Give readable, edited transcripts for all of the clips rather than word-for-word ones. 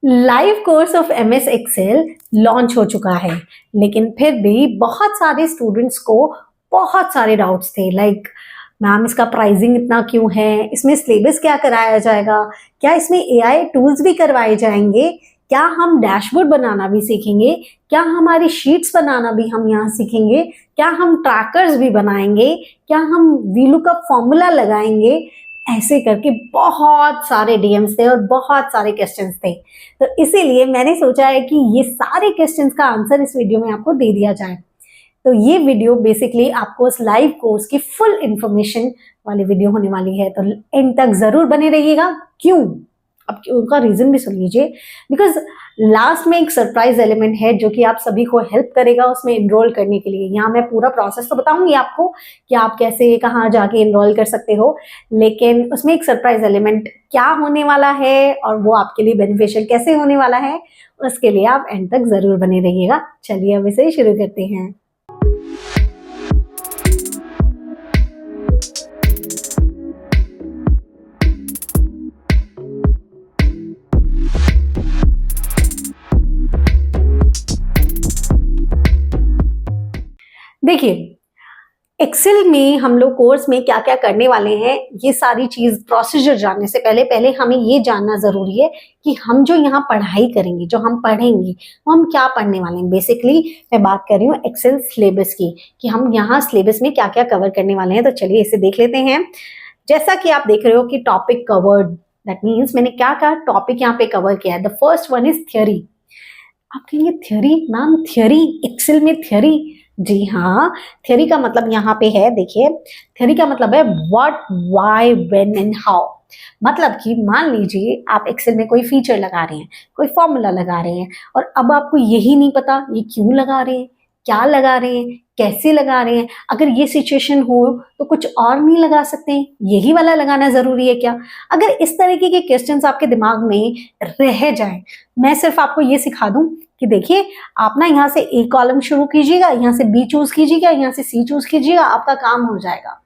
Live course of MS Excel launch हो चुका है, लेकिन फिर भी बहुत सारे स्टूडेंट्स को बहुत सारे डाउट्स थे। लाइक मैम, इसका प्राइसिंग इतना क्यों है, इसमें सिलेबस क्या कराया जाएगा, क्या इसमें एआई टूल्स भी करवाए जाएंगे, क्या हम डैशबोर्ड बनाना भी सीखेंगे, क्या हमारी शीट्स बनाना भी हम यहाँ सीखेंगे, क्या हम ट्रैकर्स भी बनाएंगे, क्या हम वीलुकअप फॉर्मूला लगाएंगे। ऐसे करके बहुत सारे डीएम्स थे और बहुत सारे क्वेश्चंस थे। तो इसीलिए मैंने सोचा है कि ये सारे क्वेश्चंस का आंसर इस वीडियो में आपको दे दिया जाए। तो ये वीडियो बेसिकली आपको उस लाइव कोर्स की फुल इंफॉर्मेशन वाली वीडियो होने वाली है, तो एंड तक जरूर बने रहिएगा। क्यों? अब उनका रीजन भी सुन लीजिए। बिकॉज लास्ट में एक सरप्राइज एलिमेंट है जो कि आप सभी को हेल्प करेगा उसमें एनरोल करने के लिए। यहाँ मैं पूरा प्रोसेस तो बताऊंगी आपको कि आप कैसे कहाँ जाके एनरोल कर सकते हो, लेकिन उसमें एक सरप्राइज एलिमेंट क्या होने वाला है और वो आपके लिए बेनिफिशियल कैसे होने वाला है, उसके लिए आप एंड तक जरूर बने रहिएगा। चलिए अब इसे शुरू करते हैं। देखिए, एक्सेल में हम लोग कोर्स में क्या क्या करने वाले हैं, ये सारी चीज प्रोसीजर जानने से पहले हमें ये जानना जरूरी है कि हम जो यहाँ पढ़ाई करेंगे, जो हम पढ़ेंगे, वो हम क्या पढ़ने वाले हैं। बेसिकली मैं बात कर रही हूँ एक्सेल सिलेबस की, कि हम यहाँ सिलेबस में क्या क्या कवर करने वाले हैं। तो चलिए इसे देख लेते हैं। जैसा कि आप देख रहे हो कि टॉपिक कवर्ड, दैट मीन्स मैंने क्या क्या टॉपिक यहाँ पे कवर किया है। The first one is theory. आप कहेंगे थ्योरी मैम, थ्योरी एक्सेल में थ्योरी? जी हाँ, थ्योरी का मतलब यहाँ पे है, देखिए थ्योरी का मतलब है what, why, when and how. मतलब कि मान लीजिए आप एक्सेल में कोई फीचर लगा रहे हैं, कोई फॉर्मूला लगा रहे हैं, और अब आपको यही नहीं पता ये क्यों लगा रहे हैं, क्या लगा रहे हैं, कैसे लगा रहे हैं। अगर ये सिचुएशन हो तो कुछ और नहीं लगा सकते हैं, यही वाला लगाना जरूरी है क्या? अगर इस तरीके के क्वेश्चंस आपके दिमाग में रह जाए, मैं सिर्फ आपको ये सिखा दूं कि देखिए आप ना यहाँ से ए कॉलम शुरू कीजिएगा, यहाँ से बी चूज कीजिएगा, यहाँ से सी चूज कीजिएगा, आपका काम हो जाएगा।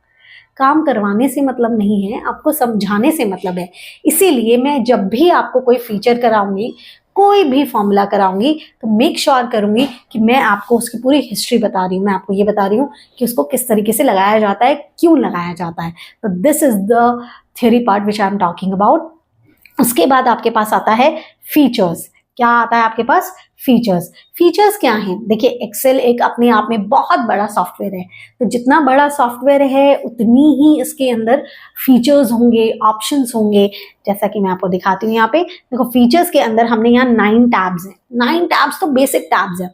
काम करवाने से मतलब नहीं है, आपको समझाने से मतलब है। इसीलिए मैं जब भी आपको कोई फीचर कराऊंगी, कोई भी फॉर्मूला कराऊंगी, तो मेक श्योर करूंगी कि मैं आपको उसकी पूरी हिस्ट्री बता रही हूँ। मैं आपको ये बता रही हूँ कि उसको किस तरीके से लगाया जाता है, क्यों लगाया जाता है। तो this is the theory part which I am talking about. उसके बाद आपके पास आता है फीचर्स। क्या आता है आपके पास? फीचर्स। फीचर्स क्या हैं? देखिए एक्सेल एक अपने आप में बहुत बड़ा सॉफ्टवेयर है, तो जितना बड़ा सॉफ्टवेयर है उतनी ही इसके अंदर फीचर्स होंगे, ऑप्शंस होंगे। जैसा कि मैं आपको दिखाती हूँ यहाँ पे, देखो फीचर्स के अंदर हमने यहाँ 9 टैब्स हैं। 9 टैब्स तो बेसिक टैब्स है,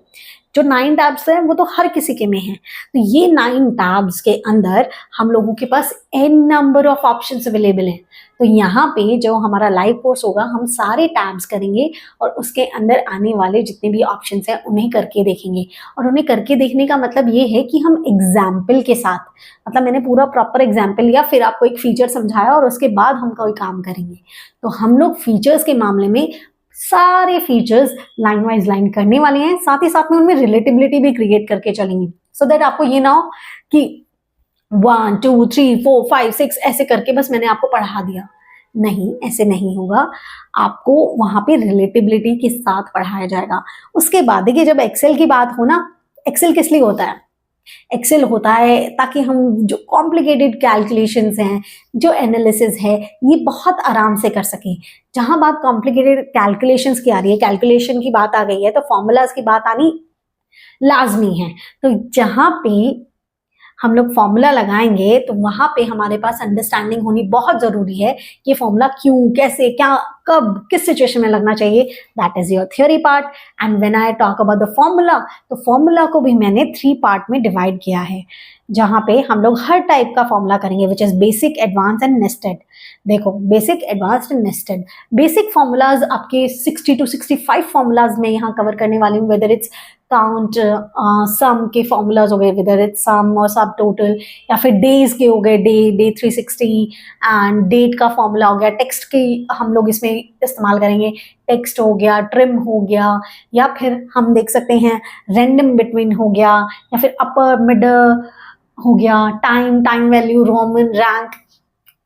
जो 9 टैब्स है वो तो हर किसी के में है। तो ये 9 टैब्स के अंदर हम लोगों के पास n number of options available हैं। तो यहाँ पे जो हमारा लाइव कोर्स होगा, हम सारे टैब्स करेंगे और उसके अंदर आने वाले जितने भी ऑप्शंस हैं उन्हें करके देखेंगे। और उन्हें करके देखने का मतलब ये है कि हम एग्जाम्पल के साथ, मतलब मैंने पूरा प्रॉपर एग्जाम्पल लिया, फिर आपको एक फीचर समझाया और उसके बाद हम कोई काम करेंगे। तो हम लोग फीचर्स के मामले में सारे फीचर्स लाइन वाइज लाइन करने वाले हैं, साथ ही साथ में उनमें रिलेटेबिलिटी भी क्रिएट करके चलेंगे, सो दैट आपको ये ना हो कि 1 2 3 4 5 6 ऐसे करके बस मैंने आपको पढ़ा दिया। नहीं, ऐसे नहीं होगा, आपको वहां पे रिलेटेबिलिटी के साथ पढ़ाया जाएगा। उसके बाद देखिए, जब एक्सेल की बात हो ना, एक्सेल किस लिए होता है? एक्सेल होता है ताकि हम जो कॉम्प्लिकेटेड कैलकुलेशंस हैं, जो एनालिसिस है, ये बहुत आराम से कर सकें। जहां बात कॉम्प्लिकेटेड कैलकुलेशंस की आ रही है, कैलकुलेशन की बात आ गई है, तो फॉर्मूलाज की बात आनी लाजमी है। तो जहां पे हम लोग फॉर्मूला लगाएंगे तो वहां पे हमारे पास अंडरस्टैंडिंग होनी बहुत जरूरी है कि फॉर्मूला क्यों, कैसे, क्या, कब, किस सिचुएशन में लगना चाहिए। That is your theory part. And when I talk about the formula, तो फॉर्मूला को भी मैंने 3 पार्ट में डिवाइड किया है, जहां पे हम लोग हर टाइप का फॉर्मूला करेंगे, which is basic, advance and nested. देखो basic, advanced and nested. Basic formulas आपके 60 to 65 फॉर्मूलाज में यहाँ कवर करने वाली हूँ, वेदर इट्स काउंट, सम के फॉर्मूलाज हो गए, वेदर इट्स सम और सब टोटल, या फिर डेज के हो गए, डे 360, एंड डेट का फॉर्मूला हो गया, टेक्स्ट की हम लोग इसमें इस्तेमाल करेंगे, टेक्स्ट हो गया, ट्रिम हो गया, या फिर हम देख सकते हैं रैंडम बिटवीन हो गया, या फिर अपर मिडल हो गया, time value, Roman, rank,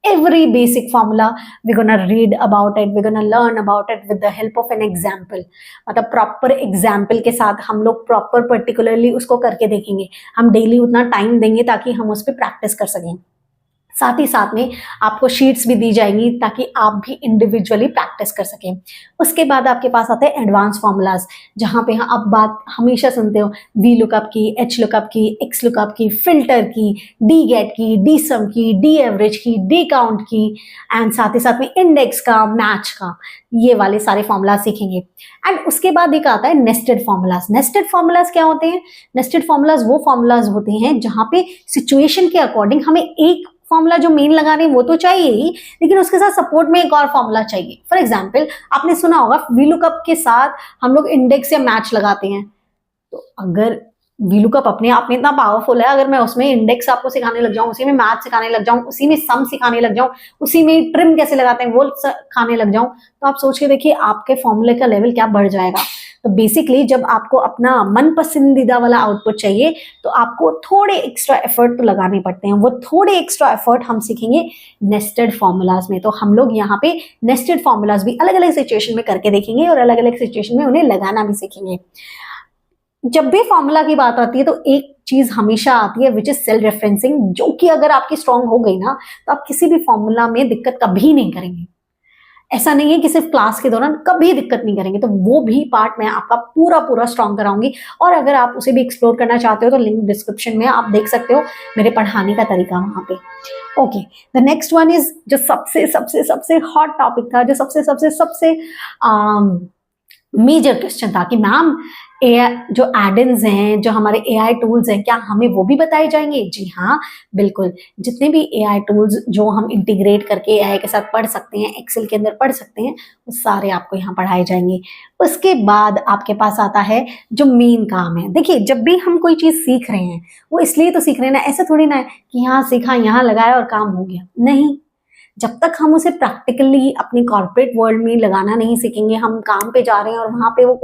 every basic formula we're gonna read about it, we're gonna learn about it with the help of an example. मतलब प्रॉपर एग्जाम्पल के साथ हम लोग प्रॉपर पर्टिकुलरली उसको करके देखेंगे, हम डेली उतना टाइम देंगे ताकि हम उस पर प्रैक्टिस कर सकें। साथ ही साथ में आपको शीट्स भी दी जाएंगी ताकि आप भी इंडिविजुअली प्रैक्टिस कर सकें। उसके बाद आपके पास आते हैं एडवांस फार्मूलाज, जहाँ पे आप बात हमेशा सुनते हो वी लुकअप की, एच लुकअप की, एक्स लुकअप की, फिल्टर की, डी गेट की, डी सम की, डी एवरेज की, डी काउंट की, एंड साथ ही साथ में इंडेक्स का, मैच का, ये वाले सारे फॉर्मूला सीखेंगे। एंड उसके बाद एक आता है नेस्टेड फॉर्मूलाज। नेस्टेड फॉर्मूलाज क्या होते हैं? नेस्टेड फॉर्मूलाज वो फॉर्मूलाज होते हैं जहाँ पे सिचुएशन के अकॉर्डिंग हमें एक फॉर्मूला जो मेन लगा रहे हैं वो तो चाहिए ही, लेकिन उसके साथ सपोर्ट में एक और फॉर्मूला चाहिए। फॉर एग्जांपल आपने सुना होगा वीलुकअप के साथ हम लोग इंडेक्स या मैच लगाते हैं, तो अगर वीलुकअप अपने आप में इतना पावरफुल है, अगर मैं उसमें इंडेक्स आपको सिखाने लग जाऊं, उसी में मैच सिखाने लग जाऊं, उसी में सम सिखाने लग जाऊं, उसी में ट्रिम कैसे लगाते हैं वो सिखाने लग जाऊं, तो आप सोच के देखिए आपके फॉर्मूले का लेवल क्या बढ़ जाएगा। तो बेसिकली जब आपको अपना मन पसंदीदा वाला आउटपुट चाहिए तो आपको थोड़े एक्स्ट्रा एफर्ट तो लगाने पड़ते हैं। वो थोड़े एक्स्ट्रा एफर्ट हम सीखेंगे नेस्टेड फॉर्मूलाज में। तो हम लोग यहाँ पे नेस्टेड फॉर्मूलाज भी अलग अलग सिचुएशन में करके देखेंगे और अलग अलग सिचुएशन में उन्हें लगाना भी सीखेंगे। जब भी फॉर्मूला की बात आती है तो एक चीज हमेशा आती है विच इज सेल्फ रेफरेंसिंग, जो कि अगर आपकी स्ट्रांग हो गई ना तो आप किसी भी फॉर्मूला में दिक्कत कभी नहीं करेंगे। ऐसा नहीं है कि सिर्फ क्लास के दौरान कभी दिक्कत नहीं करेंगे, तो वो भी पार्ट मैं आपका पूरा पूरा स्ट्रांग कराऊंगी। और अगर आप उसे भी एक्सप्लोर करना चाहते हो तो लिंक डिस्क्रिप्शन में आप देख सकते हो मेरे पढ़ाने का तरीका वहां पे। Okay, the next one is जो सबसे सबसे सबसे हॉट टॉपिक था, जो सबसे सबसे सबसे मेजर क्वेश्चन था कि मैम एआई जो एड-इन्स हैं, जो हमारे एआई टूल्स हैं, क्या हमें वो भी बताए जाएंगे? जी हाँ, बिल्कुल। जितने भी एआई टूल्स जो हम इंटीग्रेट करके एआई के साथ पढ़ सकते हैं, एक्सेल के अंदर पढ़ सकते हैं, वो सारे आपको यहाँ पढ़ाए जाएंगे। उसके बाद आपके पास आता है जो मेन काम है। देखिए, जब भी हम कोई चीज़ सीख रहे हैं वो इसलिए तो सीख रहे हैं ना, ऐसे थोड़ी ना है कि यहाँ सीखा, यहाँ लगाया और काम हो गया। नहीं, जब तक हम उसे प्रैक्टिकली अपनी कॉर्पोरेट वर्ल्ड में लगाना नहीं सीखेंगे, हम काम पे जा रहे हैं और वहां पे वो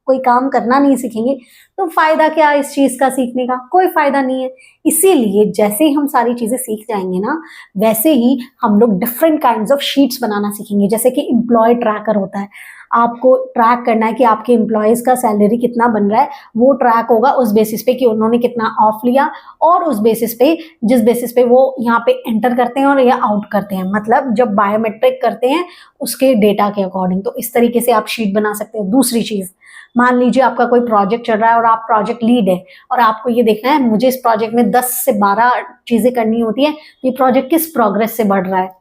कोई काम करना नहीं सीखेंगे, तो फायदा क्या इस चीज का सीखने का? कोई फायदा नहीं है। इसीलिए जैसे ही हम सारी चीजें सीख जाएंगे ना, वैसे ही हम लोग डिफरेंट काइंड्स ऑफ शीट्स बनाना सीखेंगे। जैसे कि एम्प्लॉय ट्रैकर होता है, आपको ट्रैक करना है कि आपके एम्प्लॉयज का सैलरी कितना बन रहा है, वो ट्रैक होगा उस बेसिस पे कि उन्होंने कितना ऑफ लिया, और उस बेसिस पे जिस बेसिस पे वो यहाँ पे एंटर करते हैं और या आउट करते हैं, मतलब जब बायोमेट्रिक करते हैं उसके डेटा के अकॉर्डिंग। तो इस तरीके से आप शीट बना सकते हो। दूसरी चीज, मान लीजिए आपका कोई प्रोजेक्ट चल रहा है और आप प्रोजेक्ट लीड है और आपको ये देखना है मुझे इस प्रोजेक्ट में 10 से 12 चीजें करनी होती है, ये प्रोजेक्ट किस प्रोग्रेस से बढ़ रहा है।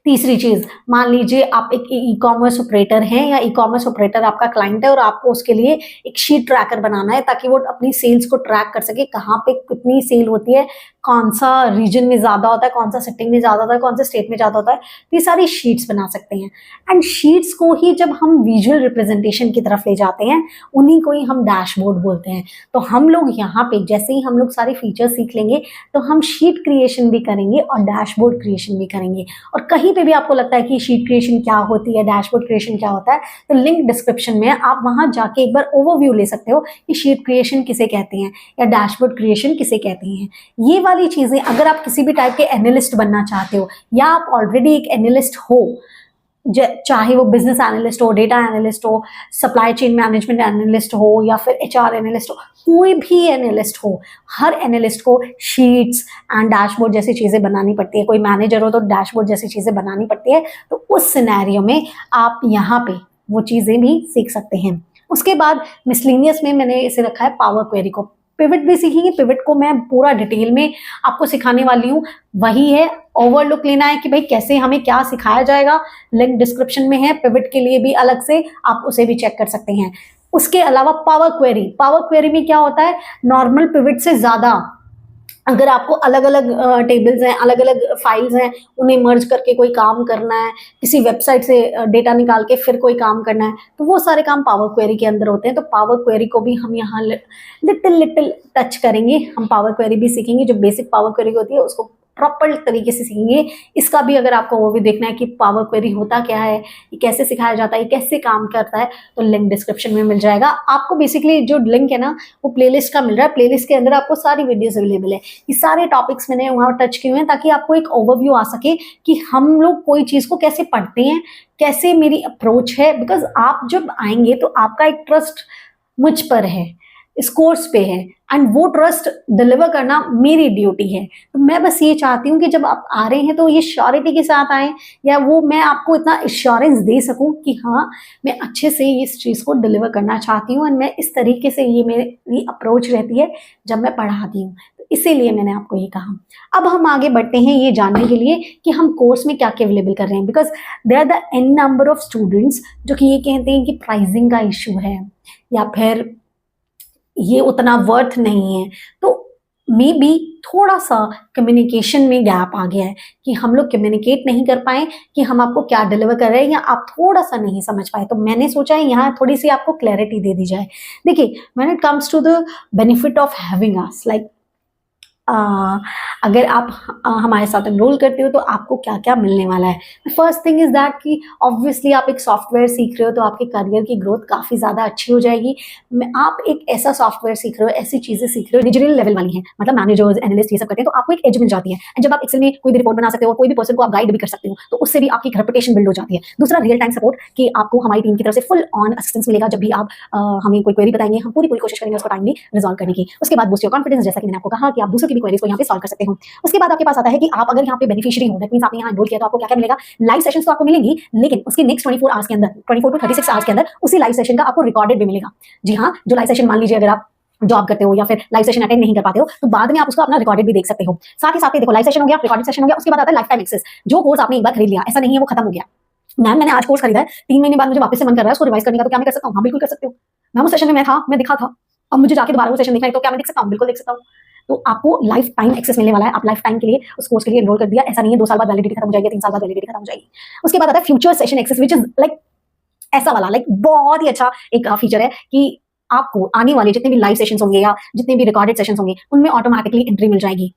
तीसरी चीज, मान लीजिए आप एक ई कॉमर्स ऑपरेटर हैं या ई कॉमर्स ऑपरेटर आपका क्लाइंट है और आपको उसके लिए एक शीट ट्रैकर बनाना है ताकि वो अपनी सेल्स को ट्रैक कर सके, कहाँ पे कितनी सेल होती है, कौन सा रीजन में ज्यादा होता है, कौन सा सेटिंग में ज्यादा होता है, कौन सा स्टेट में ज्यादा होता है। ये सारी शीट्स बना सकते हैं। एंड शीट्स को ही जब हम विजुअल रिप्रेजेंटेशन की तरफ ले जाते हैं, उन्हीं को ही हम डैशबोर्ड बोलते हैं। तो हम लोग यहाँ पे जैसे ही हम लोग सारे फीचर्स सीख लेंगे तो हम शीट क्रिएशन भी करेंगे और डैशबोर्ड क्रिएशन भी करेंगे। और कहीं पे भी आपको लगता है कि शीट क्रिएशन क्या होती है, डैशबोर्ड क्रिएशन क्या होता है, तो लिंक डिस्क्रिप्शन में आप वहां जाके एक बार ओवरव्यू ले सकते हो कि शीट क्रिएशन किसे कहते हैं या डैशबोर्ड क्रिएशन किसे कहते हैं। ये वाली चीजें अगर आप किसी भी टाइप के एनालिस्ट बनना चाहते हो या आप ऑलरेडी एक एनालिस्ट हो, चाहे वो बिजनेस एनालिस्ट हो, डेटा एनालिस्ट हो, सप्लाई चेन मैनेजमेंट एनालिस्ट हो या फिर एचआर एनालिस्ट हो, कोई भी एनालिस्ट हो, हर एनालिस्ट को शीट्स एंड डैशबोर्ड जैसी चीजें बनानी पड़ती है। कोई मैनेजर हो तो डैशबोर्ड जैसी चीजें बनानी पड़ती है। तो उस सिनेरियो में आप यहाँ पे वो चीजें भी सीख सकते हैं। उसके बाद मिसलेनियस में मैंने इसे रखा है पावर क्वेरी को। पिवट भी सीखेंगे, पिवट को मैं पूरा डिटेल में आपको सिखाने वाली हूँ। वही है, ओवरलुक लेना है कि भाई कैसे हमें क्या सिखाया जाएगा, लिंक डिस्क्रिप्शन में है। पिवट के लिए भी अलग से आप उसे भी चेक कर सकते हैं। उसके अलावा पावर क्वेरी में क्या होता है, नॉर्मल पिवट से ज्यादा अगर आपको अलग अलग टेबल्स हैं, अलग अलग फाइल्स हैं, उन्हें मर्ज करके कोई काम करना है, किसी वेबसाइट से डेटा निकाल के फिर कोई काम करना है, तो वो सारे काम पावर क्वेरी के अंदर होते हैं। तो पावर क्वेरी को भी हम यहाँ लिटिल टच करेंगे। हम पावर क्वेरी भी सीखेंगे। जो बेसिक पावर क्वेरी होती है उसको प्रॉपर तरीके से सीखेंगे। इसका भी अगर आपको वो भी देखना है कि पावर क्वेरी होता क्या है, ये कैसे सिखाया जाता है, ये कैसे काम करता है, तो लिंक डिस्क्रिप्शन में मिल जाएगा आपको। बेसिकली जो लिंक है ना वो प्लेलिस्ट का मिल रहा है, प्लेलिस्ट के अंदर आपको सारी वीडियोस अवेलेबल है। ये सारे टॉपिक्स मैंने वहाँ टच किए हुए हैं ताकि आपको एक ओवरव्यू आ सके कि हम लोग कोई चीज़ को कैसे पढ़ते हैं, कैसे मेरी अप्रोच है। बिकॉज आप जब आएंगे तो आपका एक ट्रस्ट मुझ पर है, इस कोर्स पे है, एंड वो ट्रस्ट डिलीवर करना मेरी ड्यूटी है। तो मैं बस ये चाहती हूँ कि जब आप आ रहे हैं तो ये श्योरिटी के साथ आए, या वो मैं आपको इतना एश्योरेंस दे सकूं कि हाँ मैं अच्छे से इस चीज़ को डिलीवर करना चाहती हूँ, एंड मैं इस तरीके से ये मेरी अप्रोच रहती है जब मैं पढ़ाती हूँ। तो इसीलिए मैंने आपको ये कहा। अब हम आगे बढ़ते हैं ये जानने के लिए कि हम कोर्स में क्या क्या अवेलेबल कर रहे हैं। Because there are the N number of students जो कि ये कहते हैं कि प्राइसिंग का इशू है, या फिर ये उतना वर्थ नहीं है। तो मे बी थोड़ा सा कम्युनिकेशन में गैप आ गया है कि हम लोग कम्युनिकेट नहीं कर पाए कि हम आपको क्या डिलीवर कर रहे हैं, या आप थोड़ा सा नहीं समझ पाए। तो मैंने सोचा है यहाँ थोड़ी सी आपको क्लैरिटी दे दी जाए। देखिए, when it comes to the benefit of having us, like अगर आप हमारे साथ एनरोल करते हो तो आपको क्या क्या मिलने वाला है। फर्स्ट थिंग इज दैट कि ऑब्वियसली आप एक सॉफ्टवेयर सीख रहे हो तो आपके करियर की ग्रोथ काफ़ी ज़्यादा अच्छी हो जाएगी। आप एक ऐसा सॉफ्टवेयर सीख रहे हो, ऐसी चीज़ें सीख रहे हो डिजिटल लेवल वाली हैं, मतलब मैनेजर्स, एनालिस्ट ये सब करते हैं, तो आपको एक एज मिल जाती है। एंड जब आप एक्सेल में कोई भी रिपोर्ट बना सकते हो, कोई भी पर्सन को आप गाइड भी कर सकते हो, तो उससे भी आपकी रेपुटेशन बिल्ड हो जाती है। दूसरा, रियल टाइम सपोर्ट, कि आपको हमारी टीम की तरफ से फुल ऑन असिस्टेंस मिलेगा। जब भी आप हमें कोई क्वेरी बताएंगे, हम पूरी कोशिश करेंगे उसको टाइमली रिजॉल्व करने की। उसके बाद बूस्ट योर कॉन्फिडेंस, जैसा कि मैंने आपको कहा कि आप दूसरों की भी क्वेरीज को यहाँ पे सॉल्व कर सकते हो। उसके बाद आपके पास आता है कि आप अगर यहाँ पे बेनिफिशियरी हो, दैट मींस आपने यहाँ एनरोल किया, तो आपको क्या क्या मिलेगा। लाइव सेशंस तो आपको मिलेंगी, लेकिन उसके नेक्स्ट 24 आवर्स के अंदर, 24 टू 36 आवर्स के अंदर उसी लाइव सेशन का आपको रिकॉर्डेड भी मिलेगा। जी हाँ, जो लाइव सेशन मान लीजिए अगर आप जॉब करते हो या फिर लाइव सेशन अटेंड नहीं कर पाते हो, तो बाद में आप उसको अपना रिकॉर्डेड भी देख सकते हो। साथ ही साथ देखो, लाइव सेशन हो गया, रिकॉर्डेड सेशन हो गया, उसके बाद आता है लाइफ टाइम एक्सेस। जो कोर्स आपने एक बार खरीद लिया, ऐसा नहीं है वो खत्म हो गया। मैम मैंने आज कोर्स खरीदा है, 3 महीने बाद मुझे वापस से मन कर रहा है उसको रिवाइज करने का, तो क्या मैं कर सकता हूँ? हाँ बिल्कुल कर सकते हो। मैम उस सेशन में मैं दिखा था, अब मुझे जाके दोबारा वो सेशन देखना है, तो क्या मैं देख सकता हूँ? बिल्कुल देख सकता हूँ। तो आपको लाइफ टाइम एक्सेस मिलने वाला है। आप लाइफ टाइम के लिए उस कोर्स के लिए एनरोल कर दिया, ऐसा नहीं है 2 साल बाद वैलिडिटी खत्म हो जाएगी, 3 साल बाद वैलिडिटी खत्म हो जाएगी। उसके बाद आता है future session access, which is like ऐसा वाला, लाइक बहुत ही अच्छा एक फीचर है कि आपको आने वाले जितने भी लाइव सेशंस होंगे या जितने भी रिकॉर्डेड सेशंस होंगे, उनमें ऑटोमेटिकली एंट्री मिल जाएगी।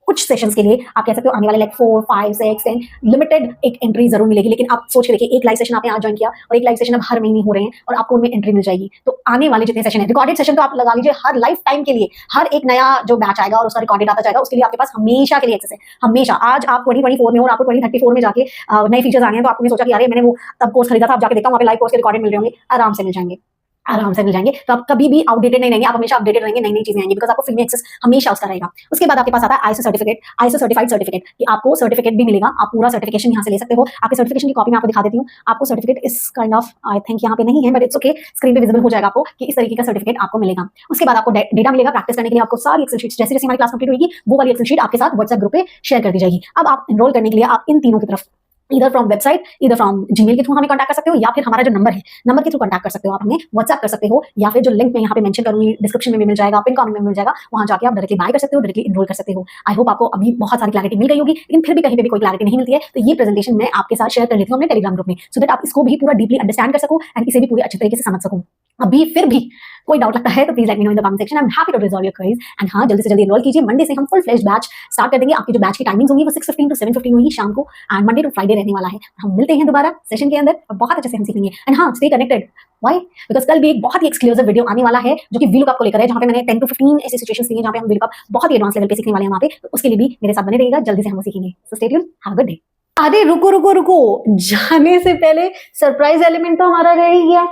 कुछ सेशंस के लिए आप कह सकते हो आने वाले लाइक 4, 5, 6, 10 लिमिटेड एक एंट्री जरूर मिलेगी। लेकिन आप सोच के देखिए, एक लाइव सेशन आपने आज ज्वाइन किया और एक लाइव सेशन अब हर महीने हो रहे हैं और आपको उनमें एंट्री मिल जाएगी। तो आने वाले जितने सेशन है, रिकॉर्डेड सेशन तो आप लगा लीजिए हर लाइफ टाइम के लिए, हर एक नया जो बैच आएगा और उसका रिकॉर्डेड आता जाएगा, उसके लिए आपके पास हमेशा के लिए एक्सेस है। हमेशा। आज आप 2024 में हो और आपको 2034 में जाके नए फीचर्स आ गए हैं, तो आपने सोचा कि अरे मैंने वो तब कोर्स खरीदा था, आप जाके देखता हूँ वहाँ पे लाइव कोर्स के रिकॉर्डेड मिल रहे होंगे, आराम से मिल जाएंगे, आराम से मिल जाएंगे। तो आप कभी भी आउटडेटेड नहीं रहेंगे, आप हमेशा अपडेटेड रहेंगे, नई नई चीजें आएंगी, बिकॉज आपको फ्री में एक्सेस हमेशा उसका रहेगा। उसके बाद आपके पास आता है ISO certificate, ISO certified certificate, कि आपको सर्टिफिकेट भी मिलेगा, आप पूरा सर्टिफिकेशन यहाँ से ले सकते हो। आपके सर्टिफिकेशन की कॉपी मैं आपको दिखा देती हूँ। आपको सर्टिफिकेट इस काइंड ऑफ, आई थिंक यहाँ पे नहीं है बट इट्स ओके, स्क्रीन पे विजिबल हो जाएगा आपको कि इस तरीके का सर्टिफिकेट आपको मिलेगा। उसके बाद आपको डेटा मिलेगा प्रैक्टिस करने के लिए। आपको सारी एक्सेल शीट्स, जैसे जैसे हमारी क्लास कंप्लीट होगी वो वाली एक्सेल शीट आपके साथ व्हाट्सएप ग्रुप पे शेयर कर दी जाएगी। अब आप एनरोल करने के लिए आप इन तीनों की तरफ इधर फ्रॉम वेबसाइट, इधर फ्रॉम जीमेल के थ्रू हमें कांटेक्ट कर सकते हो, या फिर हमारा जो नंबर है, नंबर के थ्रू कांटेक्ट कर सकते हो। आप हमें व्हाट्सएप कर सकते हो, या फिर जो लिंक मैं यहाँ पे मेंशन करूंगी डिस्क्रिप्शन में भी मिल जाएगा, पिन कमेंट में मिल जाएगा, वहां जाके आप डायरेक्टली बाय कर सकते हो, डायरेक्टली एनरोल कर सकते हो। आई होप आपको अभी बहुत सारी क्लैरिटी मिल गई होगी, लेकिन फिर भी कहीं पे भी कोई क्लैरिटी नहीं मिलती है तो ये प्रेजेंटेशन मैं आपके साथ शेयर कर लेती हूँ अपने टेलीग्राम ग्रुप में, सो दैट आप इसको भी पूरा डीपली अंडरस्टैंड कर सको एंड इसे भी पूरी अच्छी तरीके से समझ सको। अभी फिर भी कोई डाउट लगता है तो please let me know in the comment section, I am happy to resolve your queries. And हाँ, जल्दी से जल्दी एनरोल कीजिए। मंडे से हम फुल फ्लेज्ड बैच स्टार्ट कर देंगे। आपकी जो बैच की टाइमिंग्स होंगी वो 6:15 टू 7:15 होगी शाम को, एंड मंडे टू फ्राइडे रहने वाला है। हम मिलते हैं दोबारा सेशन के अंदर और बहुत अच्छे से हम सीखेंगे। एंड हाँ, स्टे कनेक्टेड। व्हाई? बिकॉज कल भी एक बहुत ही एक्सक्लूसिव वीडियो आने वाला है जो कि वीलुकअप को लेकर है, जहाँ पे मैंने 10 to 15 ऐसी सिचुएशंस दी हैं जहाँ पे हम वीलुकअप बहुत ही एडवांस लेवल पे सीखने वाले हैं वहाँ पे। तो उसके लिए भी मेरे साथ बने रहिएगा, जल्दी से हम वो सीखेंगे। So stay tuned, have a good day. अरे रुको रुको रुको, जाने से पहले सरप्राइज एलिमेंट तो हमारा रह ही गया।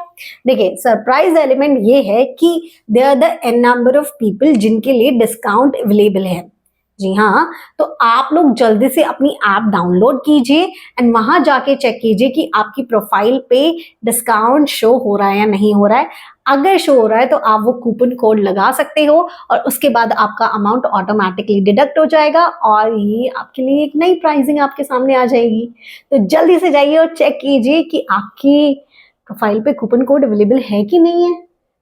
देखिए, सरप्राइज एलिमेंट ये है कि there are the N number of people जिनके लिए डिस्काउंट अवेलेबल है। जी हाँ, तो आप लोग जल्दी से अपनी ऐप डाउनलोड कीजिए एंड वहां जाके चेक कीजिए कि आपकी प्रोफाइल पे डिस्काउंट शो हो रहा है या नहीं हो रहा है। अगर शो हो रहा है तो आप वो कूपन कोड लगा सकते हो और उसके बाद आपका अमाउंट ऑटोमेटिकली डिडक्ट हो जाएगा और ये आपके लिए एक नई प्राइसिंग आपके सामने आ जाएगी। तो जल्दी से जाइए और चेक कीजिए कि आपकी प्रोफाइल पे कूपन कोड अवेलेबल है कि नहीं है।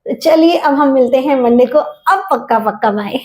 तो चलिए, अब हम मिलते हैं मंडे को। अब पक्का पक्का बाय।